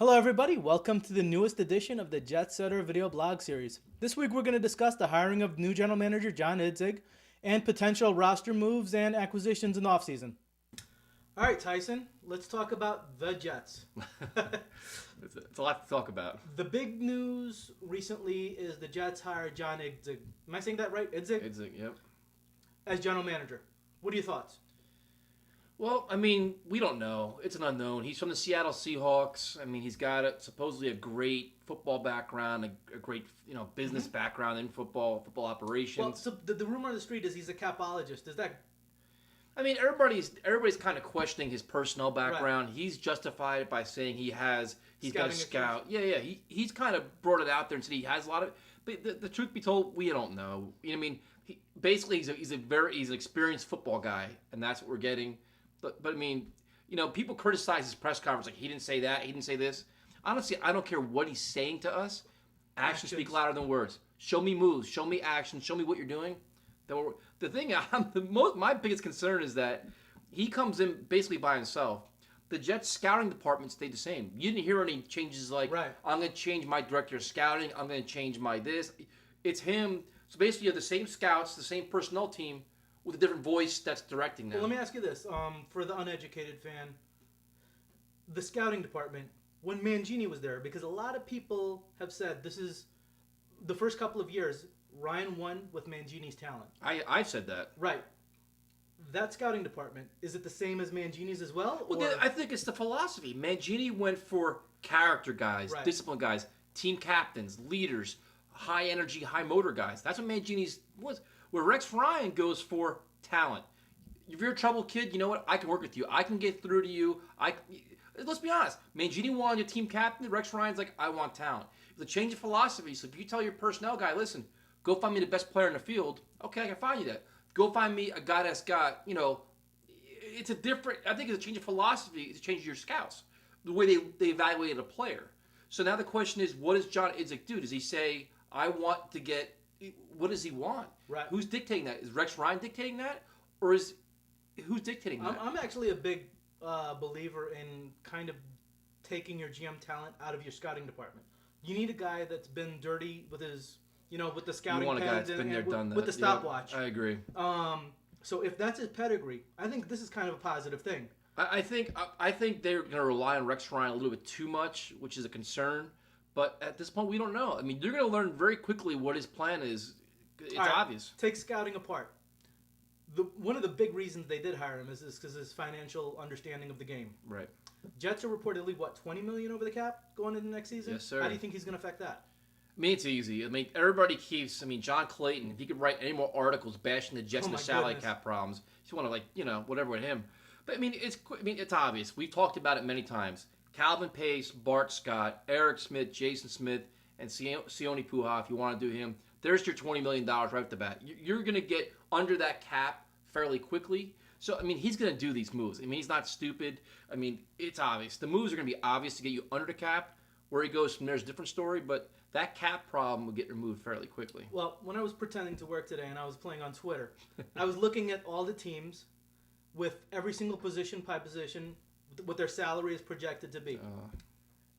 Hello, everybody. Welcome to the newest edition of the Jets Setter video blog series. This week, we're going to discuss the hiring of new general manager John Idzig and potential roster moves and acquisitions in the offseason. All right, Tyson, let's talk about the Jets. It's a lot to talk about. The big news recently is the Jets hired John Idzig. Am I saying that right? Idzig? Idzig, yep. As general manager. What are your thoughts? Well, I mean, we don't know. It's an unknown. He's from the Seattle Seahawks. I mean, he's got supposedly a great football background, a great business background in football operations. Well, so the rumor on the street is he's a capologist. Is that? I mean, everybody's kind of questioning his personnel background. Right. He's justified it by saying he's got a Scouting scout. Yeah. He's kind of brought it out there and said he has a lot of. But the truth be told, we don't know. You know what I mean? Basically, he's an experienced football guy, and that's what we're getting. But I mean, people criticize his press conference like he didn't say that, he didn't say this. Honestly, I don't care what he's saying to us. Actions speak louder than words. Show me moves, show me action, show me what you're doing. The thing, my biggest concern is that he comes in basically by himself. The Jets scouting department stayed the same. You didn't hear any changes like, right. I'm going to change my director of scouting, I'm going to change my this. It's him. So basically, you have the same scouts, the same personnel team, with a different voice that's directing them. Well, let me ask you this. For the uneducated fan, the scouting department, when Mangini was there, because a lot of people have said this is the first couple of years, Ryan won with Mangini's talent. I've said that. Right. That scouting department, is it the same as Mangini's as well? Well, I think it's the philosophy. Mangini went for character guys, right. disciplined guys, team captains, leaders, high energy, high motor guys. That's what Mangini's was. Where Rex Ryan goes for talent. If you're a troubled kid, you know what? I can work with you. I can get through to you. Let's be honest. Mangini wanted a team captain. Rex Ryan's like, I want talent. It's a change of philosophy. So if you tell your personnel guy, listen, go find me the best player in the field. Okay, I can find you that. Go find me a guy that's got, it's a different. I think it's a change of philosophy. It's a change of your scouts, the way they evaluate a player. So now the question is, what does John Idzig do? Does he say, I want to get? What does he want? Right. Who's dictating that? Is Rex Ryan dictating that, or who's dictating that? I'm actually a big believer in kind of taking your GM talent out of your scouting department. You need a guy that's been dirty with his, with the scouting. You want a guy that's been there, done that. With the stopwatch. Yeah, I agree. So if that's his pedigree, I think this is kind of a positive thing. I think they're going to rely on Rex Ryan a little bit too much, which is a concern. But at this point, we don't know. I mean, you're going to learn very quickly what his plan is. It's obvious. Take scouting apart. One of the big reasons they did hire him is because his financial understanding of the game. Right. Jets are reportedly, $20 million over the cap going into next season? Yes, sir. How do you think he's going to affect that? I mean, it's easy. I mean, everybody keeps. I mean, John Clayton, if he could write any more articles bashing the Jets and the salary cap problems, you want to whatever with him. But I mean, it's obvious. We've talked about it many times. Calvin Pace, Bart Scott, Eric Smith, Jason Smith, and Sione Puha, if you want to do him, there's your $20 million right off the bat. You're going to get under that cap fairly quickly. So, I mean, he's going to do these moves. I mean, he's not stupid. I mean, it's obvious. The moves are going to be obvious to get you under the cap. Where he goes from there is a different story, but that cap problem will get removed fairly quickly. Well, when I was pretending to work today and I was playing on Twitter, I was looking at all the teams with every single position by position, what their salary is projected to be.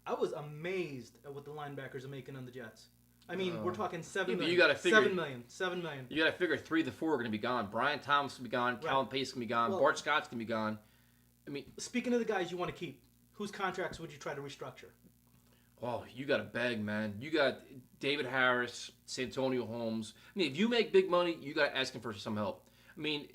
I was amazed at what the linebackers are making on the Jets. I mean, we're talking $7 million. You gotta figure, $7 million. $7 million. You got to figure 3 of the 4 are going to be gone. Brian Thomas will be gone. Right. Calvin Pace can be gone. Bart Scott's going to be gone. I mean, speaking of the guys you want to keep, whose contracts would you try to restructure? Oh, you got to beg, man. You got David Harris, Santonio Holmes. I mean, if you make big money, you got to ask him for some help. I mean,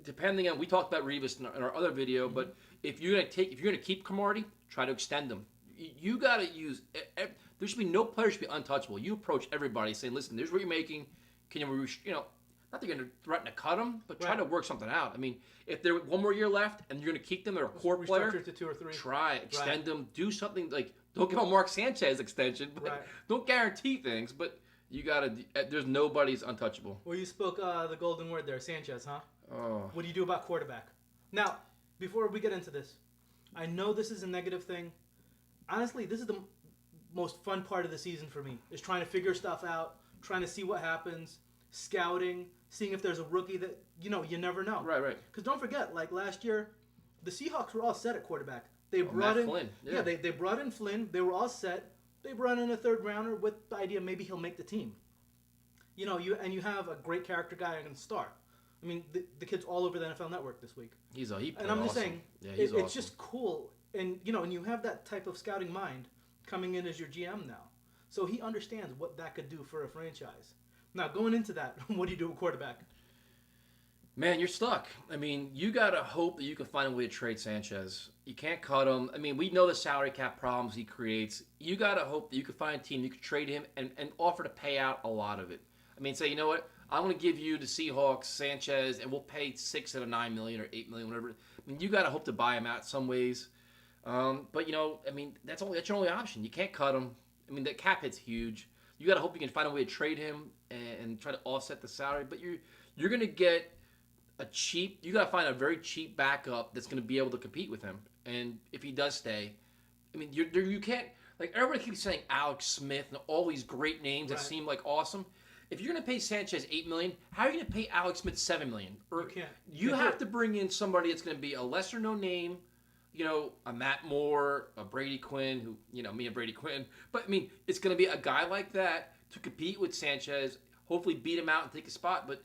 depending on, we talked about Revis in our other video, but if you're going to keep Cromartie, try to extend them. You got to use. There should be no player should be untouchable. You approach everybody saying, "Listen, there's what you're making. Can you, not that you're going to threaten to cut them, but try to work something out. I mean, if they're 1 more year left and you're going to keep them, they're a core player. Restructure to 2 or 3. Try extend them. Do something like don't give a Mark Sanchez extension, but don't guarantee things. But you got to. There's nobody's untouchable. Well, you spoke the golden word there, Sanchez, huh? Oh. What do you do about quarterback? Now, before we get into this, I know this is a negative thing. Honestly, this is the most fun part of the season for me, is trying to figure stuff out, trying to see what happens, scouting, seeing if there's a rookie that, you never know. Right. Because don't forget, like last year, the Seahawks were all set at quarterback. They brought in Flynn. Yeah, they brought in Flynn. They were all set. They brought in a third rounder with the idea maybe he'll make the team. You know, you have a great character guy who can start. I mean, the kid's all over the NFL Network this week. And I'm just saying, it's just cool. And and you have that type of scouting mind coming in as your GM now. So he understands what that could do for a franchise. Now, going into that, what do you do with quarterback? Man, you're stuck. I mean, you got to hope that you can find a way to trade Sanchez. You can't cut him. I mean, we know the salary cap problems he creates. You got to hope that you can find a team, you can trade him, and offer to pay out a lot of it. I mean, say, you know what? I'm going to give you the Seahawks, Sanchez, and we'll pay $6 out of $9 million or $8 million, whatever. I mean, you got to hope to buy him out some ways. But, I mean, that's your only option. You can't cut him. I mean, the cap hit's huge. You got to hope you can find a way to trade him and try to offset the salary. But you're going to get you got to find a very cheap backup that's going to be able to compete with him. And if he does stay, I mean, you can't, like, everybody keeps saying Alex Smith and all these great names that seem like awesome. If you're going to pay Sanchez $8 million, how are you going to pay Alex Smith $7 million? Or you can't. You have to bring in somebody that's going to be a lesser known name, a Matt Moore, a Brady Quinn, who, me and Brady Quinn. But, I mean, it's going to be a guy like that to compete with Sanchez, hopefully beat him out and take a spot. But,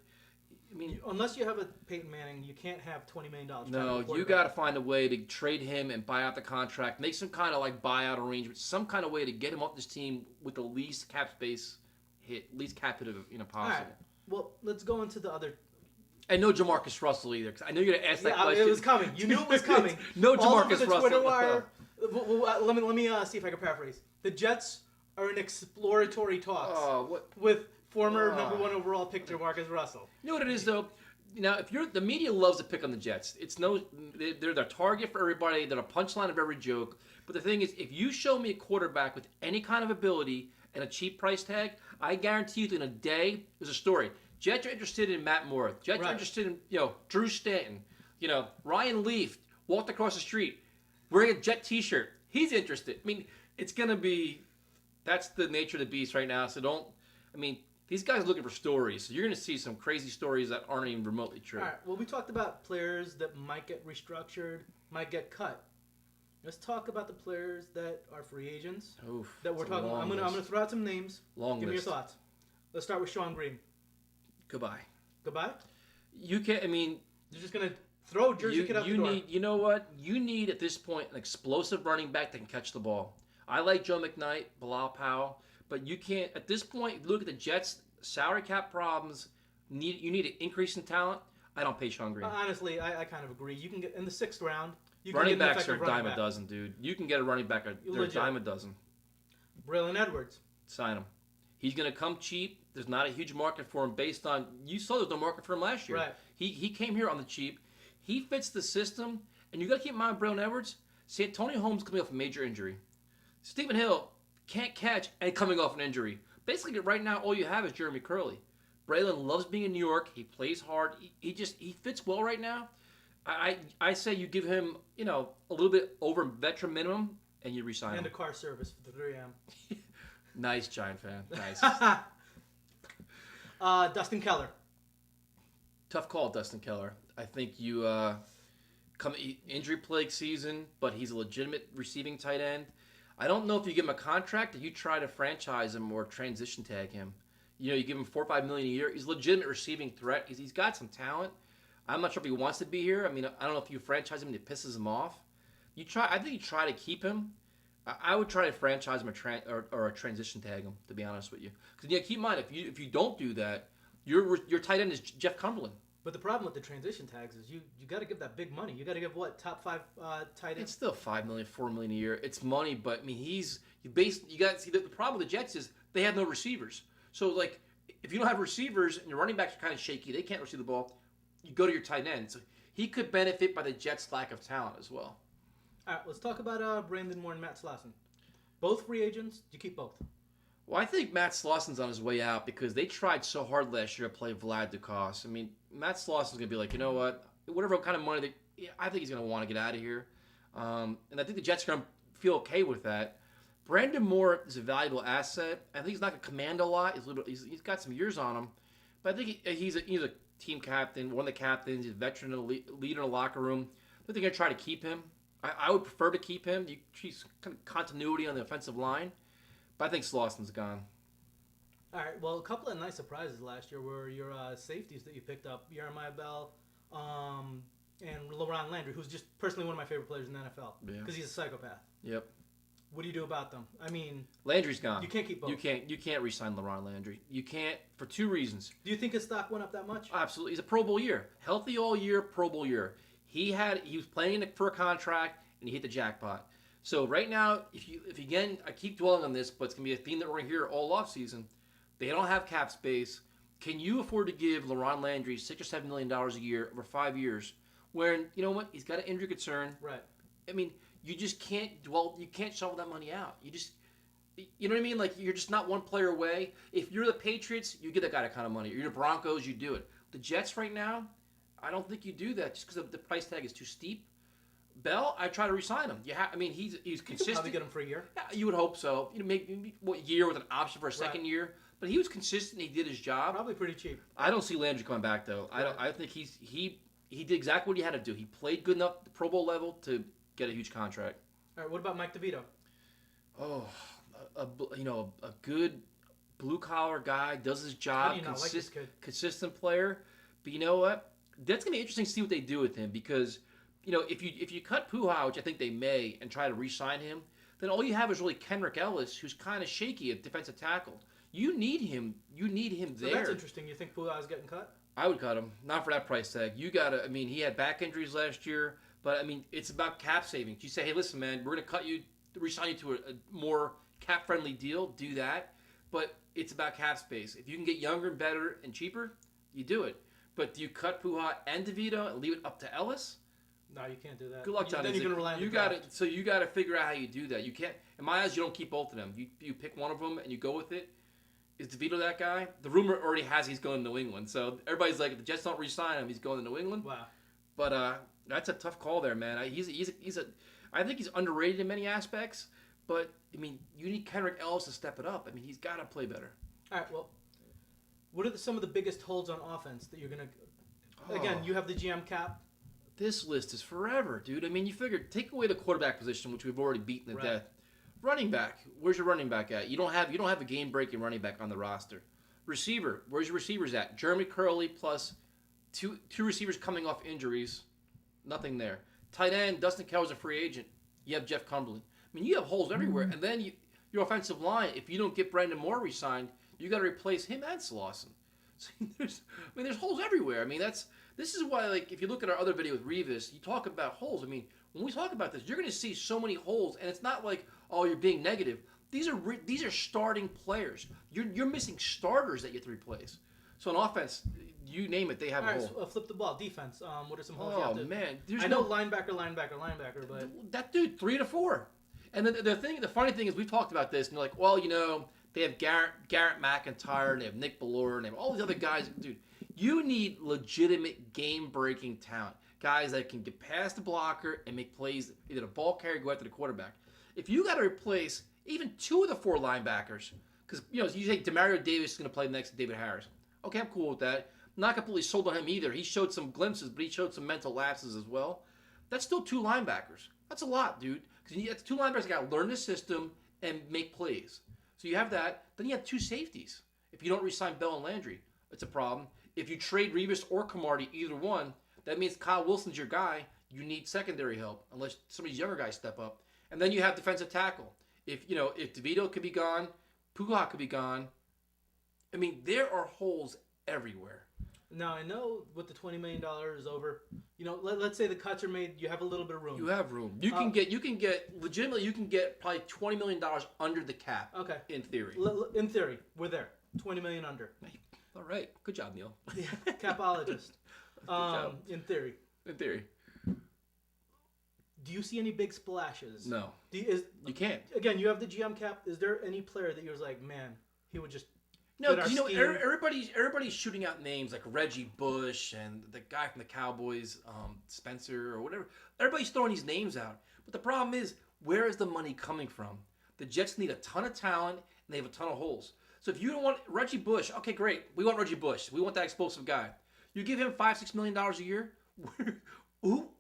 I mean, unless you have a Peyton Manning, you can't have $20 million. No, you got to find a way to trade him and buy out the contract, make some kind of like buyout arrangement, some kind of way to get him off this team with the least cap space least cap hit possible. All right. Well, let's go into the other. And no Jamarcus Russell either, because I know you're gonna ask that question. It was coming. You knew it was coming. No Jamarcus Russell. All over the Twitter wire. Let me see if I can paraphrase. The Jets are in exploratory talks with former number 1 overall pick Jamarcus Russell. You know what it is though? Now, if the media loves to pick on the Jets, they're the target for everybody. They're a punchline of every joke. But the thing is, if you show me a quarterback with any kind of ability and a cheap price tag, I guarantee you that in a day, there's a story. Jets are interested in Matt Moore. Jets are interested in, Drew Stanton. Ryan Leaf walked across the street wearing a Jet t-shirt. He's interested. I mean, it's going to be, that's the nature of the beast right now. So these guys are looking for stories. So you're going to see some crazy stories that aren't even remotely true. All right. Well, we talked about players that might get restructured, might get cut. Let's talk about the players that are free agents that we're talking about. I'm gonna throw out some names. Give me your thoughts. Let's start with Sean Green. Goodbye. You can't. I mean, you're just gonna throw Jersey Kid out the door. You know what? You need at this point an explosive running back that can catch the ball. I like Joe McKnight, Bilal Powell, but you can't. At this point, look at the Jets' salary cap problems. You need an increase in talent. I don't pay Sean Green. Honestly, I kind of agree. You can get in the 6th round. Running backs are a dime a dozen, dude. You can get a running back. They're a dime a dozen. Braylon Edwards. Sign him. He's going to come cheap. There's not a huge market for him based on... You saw there's no market for him last year. Right. He came here on the cheap. He fits the system. And you got to keep in mind, Braylon Edwards, Santonio Holmes coming off a major injury. Stephen Hill can't catch and coming off an injury. Basically, right now, all you have is Jeremy Curley. Braylon loves being in New York. He plays hard. He fits well right now. I say you give him, a little bit over veteran minimum, and you resign him. And a car service for the 3M. Nice, Giant fan. Nice. Dustin Keller. Tough call, Dustin Keller. I think you come injury plague season, but he's a legitimate receiving tight end. I don't know if you give him a contract or you try to franchise him or transition tag him. You give him $4 or $5 million a year. He's a legitimate receiving threat. He's got some talent. I'm not sure if he wants to be here. I mean, I don't know if you franchise him and it pisses him off. I think you try to keep him. I would try to franchise him or a transition tag him, to be honest with you. Because keep in mind, if you don't do that, your tight end is Jeff Cumberland. But the problem with the transition tags is you got to give that big money. You got to give top 5 tight ends. It's still $5 million, $4 million a year. It's money, but I mean you got to see the problem with the Jets is they have no receivers. So like if you don't have receivers and your running backs are kind of shaky, they can't receive the ball. You go to your tight end. So he could benefit by the Jets' lack of talent as well. All right, let's talk about Brandon Moore and Matt Slauson. Both free agents. Do you keep both? Well, I think Matt Slauson's on his way out because they tried so hard last year to play Vlad Ducasse. I mean, Matt Slauson's going to be like, you know what? Whatever kind of money, I think he's going to want to get out of here. And I think the Jets are going to feel okay with that. Brandon Moore is a valuable asset. I think he's not going to command a lot. He's got some years on him. But I think he's a team captain, one of the captains, he's a veteran, leader in the locker room. I think they're going to try to keep him. I would prefer to keep him. You see kind of continuity on the offensive line, but I think Slauson's gone. All right. Well, a couple of nice surprises last year were your safeties that you picked up, Jeremiah Bell, and LaRon Landry, who's just personally one of my favorite players in the NFL because he's a psychopath. Yep. What do you do about them? I mean, Landry's gone. You can't keep both. You can't re-sign LaRon Landry. You can't for two reasons. Do you think his stock went up that much? Absolutely. He's a Pro Bowl year, healthy all year, Pro Bowl year. He was playing for a contract and he hit the jackpot. So right now, if again, I keep dwelling on this, but it's gonna be a theme that we're gonna hear all offseason. They don't have cap space. Can you afford to give LaRon Landry $6 or $7 million a year over 5 years? When you know what, he's got an injury concern. Right. I mean, you just can't you can't shovel that money out. You know what I mean? Like, you're just not one player away. If you're the Patriots, you get that guy that kind of money. Or you're the Broncos, you do it. The Jets right now, I don't think you do that just because the price tag is too steep. Bell, I try to re-sign him. I mean, he's consistent. You could probably get him for a year. Yeah, you would hope so. Maybe what year with an option for a second year. But he was consistent. He did his job. Probably pretty cheap. I don't see Landry coming back though. Right. I think he did exactly what he had to do. He played good enough at the Pro Bowl level to get a huge contract. All right. What about Mike DeVito? Oh, a good blue collar guy, does his job. How do you not like this kid? Consistent player. But you know what? That's gonna be interesting to see what they do with him because if you cut Puha, which I think they may, and try to re-sign him, then all you have is really Kenrick Ellis, who's kind of shaky at defensive tackle. You need him. You need him there. So that's interesting. You think Puha is getting cut? I would cut him. Not for that price tag. You gotta. I mean, he had back injuries last year, but I mean, it's about cap savings. You say, hey, listen, man, we're gonna cut you, re-sign you to a more cap-friendly deal. Do that, but it's about cap space. If you can get younger and better and cheaper, you do it. But do you cut Puha and DeVito and leave it up to Ellis? No, you can't do that. Good luck, John. Then you're gonna rely on the draft. So you got to figure out how you do that. You can't. In my eyes, you don't keep both of them. You pick one of them and you go with it. Is DeVito that guy? The rumor already has he's going to New England. So everybody's like, if the Jets don't re-sign him, he's going to New England. Wow. But that's a tough call there, man. I think he's underrated in many aspects. But I mean, you need Kenrick Ellis to step it up. I mean, he's got to play better. All right. Well, what are some of the biggest holds on offense that you're gonna? Again, you have the GM cap. This list is forever, dude. I mean, you figure take away the quarterback position, which we've already beaten to death. Running back, where's your running back at? You don't have a game-breaking running back on the roster. Receiver, where's your receivers at? Jeremy Curley plus two receivers coming off injuries, nothing there. Tight end, Dustin Keller's a free agent. You have Jeff Cumberland. I mean, you have holes everywhere. And then your offensive line, if you don't get Brandon Moore re-signed, you got to replace him and Slauson. So there's holes everywhere. I mean, this is why, like, if you look at our other video with Revis, you talk about holes. I mean, when we talk about this, you're going to see so many holes, and it's not like, oh, you're being negative. These are starting players. You're missing starters that you have to replace. So on offense, you name it, they have a hole. So, flip the ball. Defense. What are some holes? Oh man, I know linebacker, but that dude 3 to 4. And the funny thing is, we've talked about this, and you're like, well, they have Garrett McIntyre, and they have Nick Ballore, and they have all these other guys. Dude, you need legitimate game-breaking talent. Guys that can get past the blocker and make plays, either the ball carrier or go after the quarterback. If you got to replace even 2 of the 4 linebackers, because you say Demario Davis is going to play next to David Harris. Okay, I'm cool with that. I'm not completely sold on him either. He showed some glimpses, but he showed some mental lapses as well. That's still 2 linebackers. That's a lot, dude. Because it's 2 linebackers that got to learn the system and make plays. So you have that. Then you have 2 safeties. If you don't re-sign Bell and Landry, it's a problem. If you trade Revis or Camardi, either one, that means Kyle Wilson's your guy. You need secondary help unless some of these younger guys step up. And then you have defensive tackle. If DeVito could be gone, Puha could be gone. I mean, there are holes everywhere. Now, I know with the $20 million is over, let's say the cuts are made, you have a little bit of room. You have room. You can get probably $20 million under the cap. Okay. In theory. In theory, we're there. $20 million under. All right. Good job, Neil. Yeah, capologist. In theory. In theory. Do you see any big splashes? No. You can't. Again, you have the GM cap. Is there any player that you're like, man, he would just... No, because everybody's shooting out names like Reggie Bush and the guy from the Cowboys, Spencer or whatever. Everybody's throwing these names out. But the problem is, where is the money coming from? The Jets need a ton of talent, and they have a ton of holes. So if you don't want Reggie Bush, okay, great. We want Reggie Bush. We want that explosive guy. You give him $5-6 million a year?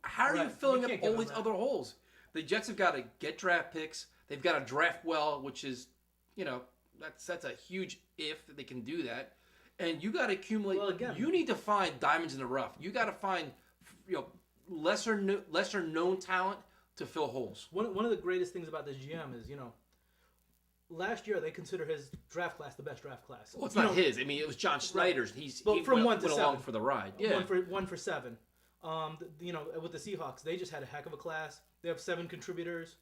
How are you filling up all these other holes? the Jets have got to get draft picks. They've got to draft well, which is, that's a huge if they can do that. And you got to accumulate. Well, again, you need to find diamonds in the rough. You got to find, lesser known talent to fill holes. One of the greatest things about this GM is, last year they consider his draft class the best draft class. Well, it's not his. I mean, it was John Schneider's. Right. He from went along for the ride. Yeah. One for 7. With the Seahawks, they just had a heck of a class. They have 7 contributors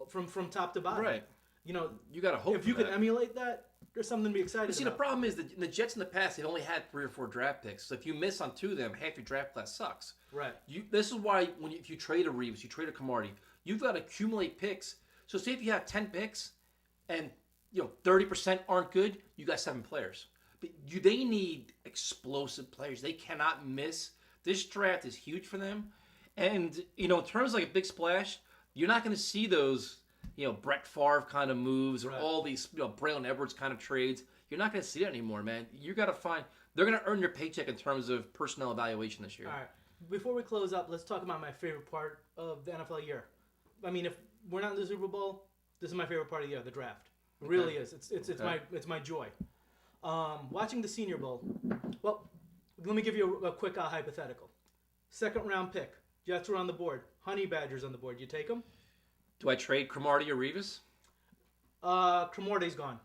from top to bottom. Right. You got to hope. If you can emulate that, there's something to be excited about. See, the problem is that the Jets in the past, they've only had 3 or 4 draft picks. So if you miss on 2 of them, half your draft class sucks. Right. This is why if you trade a Reeves, you trade a Cromartie, you've got to accumulate picks. So say if you have 10 picks and 30% aren't good, you got 7 players. But they need explosive players. They cannot miss. This draft is huge for them. And, in terms of like a big splash, you're not going to see those, Brett Favre kind of moves or all these, Braylon Edwards kind of trades. You're not going to see that anymore, man. You got to find, they're going to earn your paycheck in terms of personnel evaluation this year. All right. Before we close up, let's talk about my favorite part of the NFL year. I mean, if we're not in the Super Bowl, this is my favorite part of the year, the draft. It really is. It's my joy. Watching the Senior Bowl. Well, let me give you a quick hypothetical. 2nd round pick. Jets are on the board. Honey Badgers on the board. You take them? Do I trade Cromartie or Revis? Cromartie's gone.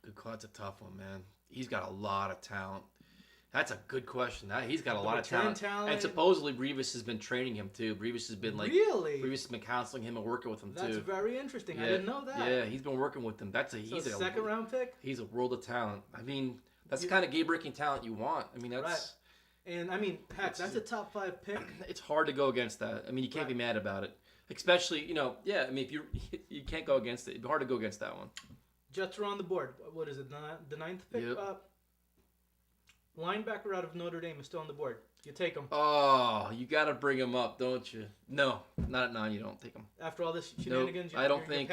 Good call. That's a tough one, man. He's got a lot of talent. That's a good question. He's got a lot of talent. And supposedly Revis has been training him too. Revis has been Revis has been counseling him and working with him too. That's very interesting. Yeah. I didn't know that. Yeah, he's been working with him. He's a 2nd round pick? He's a world of talent. I mean, that's the kind of game-breaking talent you want. I mean, that's right. And I mean, heck, that's a top 5 pick. It's hard to go against that. I mean, you can't be mad about it. Especially, I mean, if you can't go against it. It'd be hard to go against that one. Jets are on the board. What is it? The 9th pick? Yep. Linebacker out of Notre Dame is still on the board. You take him. Oh, you got to bring him up, don't you? No, not at 9. You don't take him. After all this shenanigans, I don't think.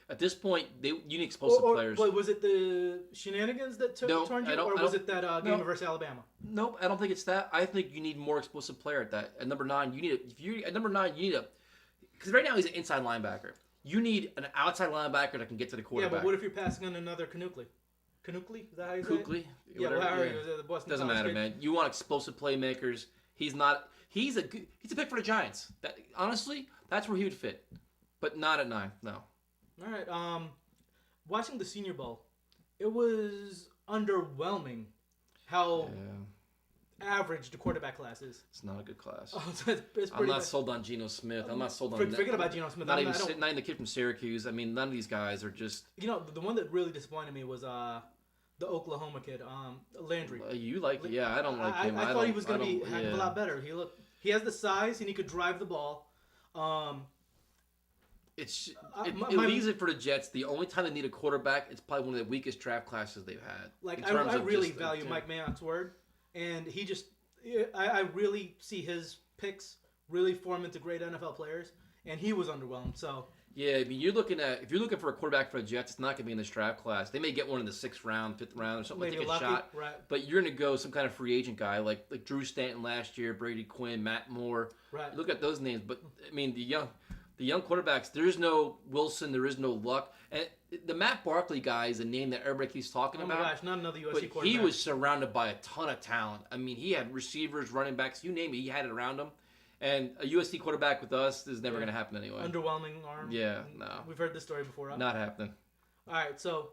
At this point, you need explosive players. But was it the shenanigans that turned you, or was it that game versus Alabama? Nope, I don't think it's that. I think you need more explosive player at that. At number 9, you need because right now he's an inside linebacker. You need an outside linebacker that can get to the quarterback. Yeah, but what if you're passing on another Kanukli? Kanukli? Is that how you say it? Yeah, the Boston doesn't matter, kid. Man. You want explosive playmakers. He's a pick for the Giants. Honestly, that's where he would fit. But not at 9, no. All right. Watching the Senior Bowl, it was underwhelming how average the quarterback class is. It's not a good class. I'm not sold on Geno Smith. I'm not sold on... Forget about Geno Smith. Not even the kid from Syracuse. I mean, none of these guys are just... the one that really disappointed me was the Oklahoma kid, Landry. You like... Yeah, I don't like him. I thought he was going to be a heck of a lot better. He has the size and he could drive the ball. It leaves it for the Jets. The only time they need a quarterback, it's probably one of the weakest draft classes they've had. I really value Mike Mayock's word, and I really see his picks really form into great NFL players, and he was underwhelmed. So yeah, I mean, if you're looking for a quarterback for the Jets, it's not going to be in this draft class. They may get one in the 6th round, 5th round, or something. Take a shot, right? But you're going to go some kind of free agent guy like Drew Stanton last year, Brady Quinn, Matt Moore. Right. Look at those names, but I mean the young quarterbacks, there is no Wilson, there is no Luck. And the Matt Barkley guy is a name that everybody keeps talking about. Oh my gosh, not another USC but quarterback. He was surrounded by a ton of talent. I mean, he had receivers, running backs, you name it, he had it around him. And a USC quarterback with us is never going to happen anyway. Underwhelming arm. Yeah, no. We've heard this story before. Huh? Not happening. All right, so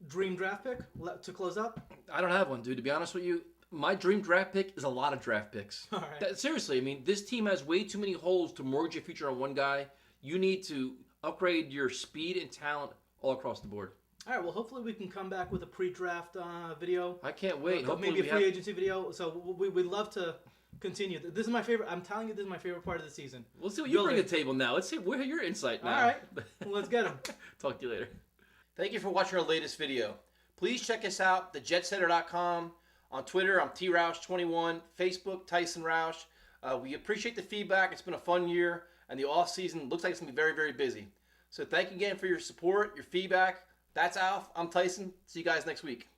dream draft pick to close up? I don't have one, dude. To be honest with you, my dream draft pick is a lot of draft picks. All right. Seriously, I mean, this team has way too many holes to mortgage your future on one guy. You need to upgrade your speed and talent all across the board. All right, well, hopefully we can come back with a pre-draft video. I can't wait. Maybe a free agency video. So we'd love to continue. This is my favorite. I'm telling you, this is my favorite part of the season. Let's see what you bring to the table now. Let's see where's your insight now. All right, well, let's get them. Talk to you later. Thank you for watching our latest video. Please check us out, thejetsetter.com. On Twitter, I'm TRauch21. Facebook, Tyson Rauch. We appreciate the feedback. It's been a fun year, and the off season looks like it's going to be very, very busy. So thank you again for your support, your feedback. That's Alf. I'm Tyson. See you guys next week.